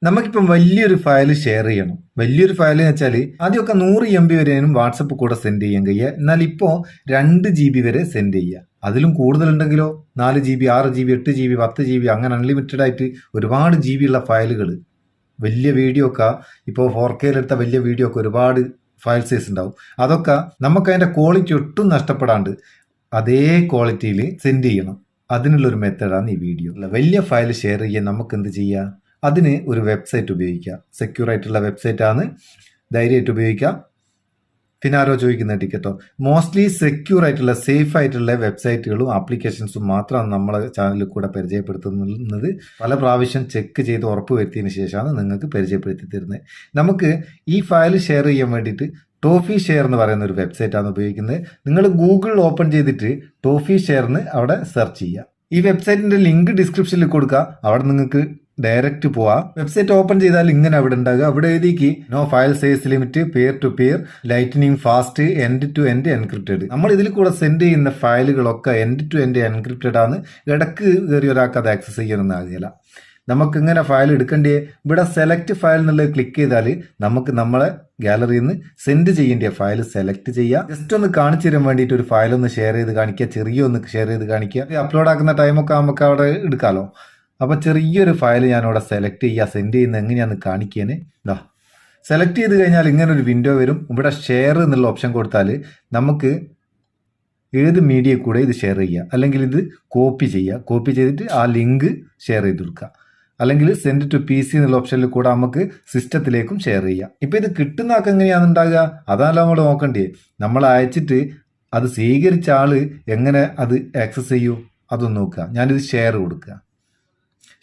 നമുക്കിപ്പം വലിയൊരു file share ചെയ്യണം. വലിയൊരു ഫയൽ എന്ന് വെച്ചാൽ ആദ്യമൊക്കെ 100 MB വരെയും വാട്സപ്പ് കൂടെ സെൻഡ് ചെയ്യാൻ കഴിയുക. എന്നാൽ ഇപ്പോൾ 2 GB വരെ സെൻഡ് ചെയ്യുക. അതിലും കൂടുതലുണ്ടെങ്കിലോ 4 GB, 6 GB, 8 GB, 10 GB അങ്ങനെ അൺലിമിറ്റഡ് ആയിട്ട് ഒരുപാട് GB ഉള്ള ഫയലുകൾ. വലിയ വീഡിയോ ഒക്കെ ഇപ്പോൾ 4Kയിലെടുത്ത വലിയ വീഡിയോ ഒക്കെ ഒരുപാട് ഫയൽ സൈസ് ഉണ്ടാവും. അതൊക്കെ നമുക്ക് അതിൻ്റെ ക്വാളിറ്റി ഒട്ടും നഷ്ടപ്പെടാണ്ട് അതേ ക്വാളിറ്റിയിൽ സെൻഡ് ചെയ്യണം. അതിനുള്ളൊരു മെത്തേഡാണ് ഈ വീഡിയോ. വലിയ ഫയൽ ഷെയർ ചെയ്യാൻ നമുക്ക് എന്ത് ചെയ്യുക? അതിന് ഒരു വെബ്സൈറ്റ് ഉപയോഗിക്കുക. സെക്യൂർ ആയിട്ടുള്ള വെബ്സൈറ്റാണ്, ധൈര്യമായിട്ട് ഉപയോഗിക്കാം. പിന്നെ ആരോ ചോദിക്കുന്ന ടിക്കറ്റോ, മോസ്റ്റ്ലി സെക്യൂർ ആയിട്ടുള്ള സേഫ് ആയിട്ടുള്ള വെബ്സൈറ്റുകളും ആപ്ലിക്കേഷൻസും മാത്രമാണ് നമ്മളെ ചാനലിൽ കൂടെ പരിചയപ്പെടുത്തുന്നത്. പല പ്രാവശ്യം ചെക്ക് ചെയ്ത് ഉറപ്പ് വരുത്തിയതിന് ശേഷമാണ് നിങ്ങൾക്ക് പരിചയപ്പെടുത്തി തരുന്നത്. നമുക്ക് ഈ ഫയൽ ഷെയർ ചെയ്യാൻ വേണ്ടിയിട്ട് ടോഫി ഷെയർ എന്ന് പറയുന്ന ഒരു വെബ്സൈറ്റാണ് ഉപയോഗിക്കുന്നത്. നിങ്ങൾ ഗൂഗിൾ ഓപ്പൺ ചെയ്തിട്ട് ടോഫി ഷെയറിന് അവിടെ സെർച്ച് ചെയ്യുക. ഈ വെബ്സൈറ്റിന്റെ ലിങ്ക് ഡിസ്ക്രിപ്ഷനിൽ കൊടുക്കുക. അവിടെ നിങ്ങൾക്ക് ഡയറക്റ്റ് പോവാം. വെബ്സൈറ്റ് ഓപ്പൺ ചെയ്താൽ ഇങ്ങനെ അവിടെ ഉണ്ടാകുക. അവിടെ എഴുതിക്ക് no file size limit, pair to pair, lightning fast, end to end encrypted. നമ്മൾ ഇതിൽ കൂടെ സെൻഡ് ചെയ്യുന്ന ഫയലുകളൊക്കെ എൻഡ് ടു എൻഡ് എൻക്രിപ്റ്റഡ് ആണ്. ഇടക്ക് കയറി ഒരാൾക്ക് അത് ആക്സസ് ചെയ്യണമെന്ന് ആകില്ല. നമുക്ക് ഇങ്ങനെ ഫയൽ എടുക്കേണ്ടേ, ഇവിടെ സെലക്ട് ഫയൽ എന്നുള്ളത് ക്ലിക്ക് ചെയ്താൽ നമുക്ക് നമ്മളെ ഗാലറിയിൽ നിന്ന് സെൻഡ് ചെയ്യേണ്ട ഫയൽ സെലക്ട് ചെയ്യുക. ജസ്റ്റ് ഒന്ന് കാണിച്ചു തരാൻ വേണ്ടിയിട്ട് ഒരു ഫയൽ ഒന്ന് ഷെയർ ചെയ്ത് കാണിക്കുക, ചെറിയൊന്ന് ഷെയർ ചെയ്ത് കാണിക്കുക. അപ്ലോഡ് ആക്കുന്ന ടൈമൊക്കെ നമുക്ക് അവിടെ എടുക്കാമല്ലോ. അപ്പോൾ ചെറിയൊരു ഫയൽ ഞാനിവിടെ സെലക്ട് ചെയ്യുക, സെൻഡ് ചെയ്യുന്നത് എങ്ങനെയാണെന്ന് കാണിക്കാൻ. സെലക്ട് ചെയ്ത് കഴിഞ്ഞാൽ ഇങ്ങനെ ഒരു വിൻഡോ വരും. ഇവിടെ ഷെയർ എന്നുള്ള ഓപ്ഷൻ കൊടുത്താൽ നമുക്ക് ഏത് മീഡിയ കൂടെ ഇത് ഷെയർ ചെയ്യുക, അല്ലെങ്കിൽ ഇത് കോപ്പി ചെയ്യുക. കോപ്പി ചെയ്തിട്ട് ആ ലിങ്ക് ഷെയർ ചെയ്ത് കൊടുക്കുക, അല്ലെങ്കിൽ സെൻഡ് ടു PC എന്നുള്ള ഓപ്ഷനിൽ കൂടെ നമുക്ക് സിസ്റ്റത്തിലേക്കും ഷെയർ ചെയ്യാം. ഇപ്പം ഇത് കിട്ടുന്ന ആൾക്ക് എങ്ങനെയാണ് ഉണ്ടാകുക? അതാണല്ലോ നമ്മൾ നോക്കണ്ടേ. നമ്മൾ അയച്ചിട്ട് അത് സ്വീകരിച്ച ആൾ എങ്ങനെ അത് ആക്സസ് ചെയ്യൂ അതൊന്ന് നോക്കുക. ഞാനിത് ഷെയർ കൊടുക്കുക.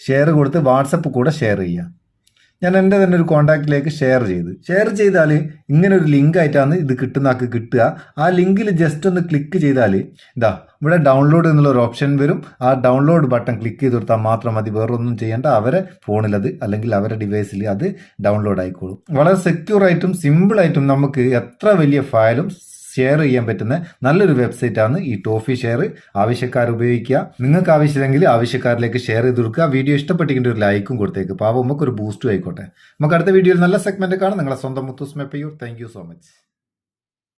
ഷെയർ കൊടുത്ത് വാട്സപ്പ് കൂടെ ഷെയർ ചെയ്യുക. ഞാൻ എൻ്റെ തന്നെ ഒരു കോൺടാക്റ്റിലേക്ക് ഷെയർ ചെയ്താൽ ഇങ്ങനെ ഒരു ലിങ്ക് ആയിട്ടാണ് ഇത് കിട്ടുന്ന ആൾക്ക് കിട്ടുക. ആ ലിങ്കിൽ ജസ്റ്റ് ഒന്ന് ക്ലിക്ക് ചെയ്താൽ ഇവിടെ ഡൗൺലോഡ് എന്നുള്ള ഒരു ഓപ്ഷൻ വരും. ആ ഡൗൺലോഡ് ബട്ടൺ ക്ലിക്ക് ചെയ്ത് കൊടുത്താൽ മാത്രം മതി, വേറൊന്നും ചെയ്യേണ്ട. അവരെ ഫോണിലത് അല്ലെങ്കിൽ അവരുടെ ഡിവൈസിൽ അത് ഡൗൺലോഡ് ആയിക്കോളും. വളരെ സെക്യൂർ ആയിട്ടും സിമ്പിൾ ആയിട്ടും നമുക്ക് എത്ര വലിയ ഫയലും ഷെയർ ചെയ്യാൻ പറ്റുന്ന നല്ലൊരു വെബ്സൈറ്റാണ് ഈ ടോഫി ഷെയർ. ആവശ്യക്കാർ ഉപയോഗിക്കുക. നിങ്ങൾക്ക് ആവശ്യമില്ലെങ്കിൽ ആവശ്യക്കാരിലേക്ക് ഷെയർ ചെയ്ത് കൊടുക്കുക. വീഡിയോ ഇഷ്ടപ്പെട്ടെങ്കിൽ ഒരു ലൈക്കും കൊടുത്തേക്ക്. പാവം നമുക്ക് ഒരു ബൂസ്റ്റും ആയിക്കോട്ടെ. നമുക്ക് അടുത്ത വീഡിയോയിൽ നല്ല സെഗ്മെന്റ് കാണാം. നിങ്ങളെ സ്വന്തം Muthoos Meppayyur. Thank you so much.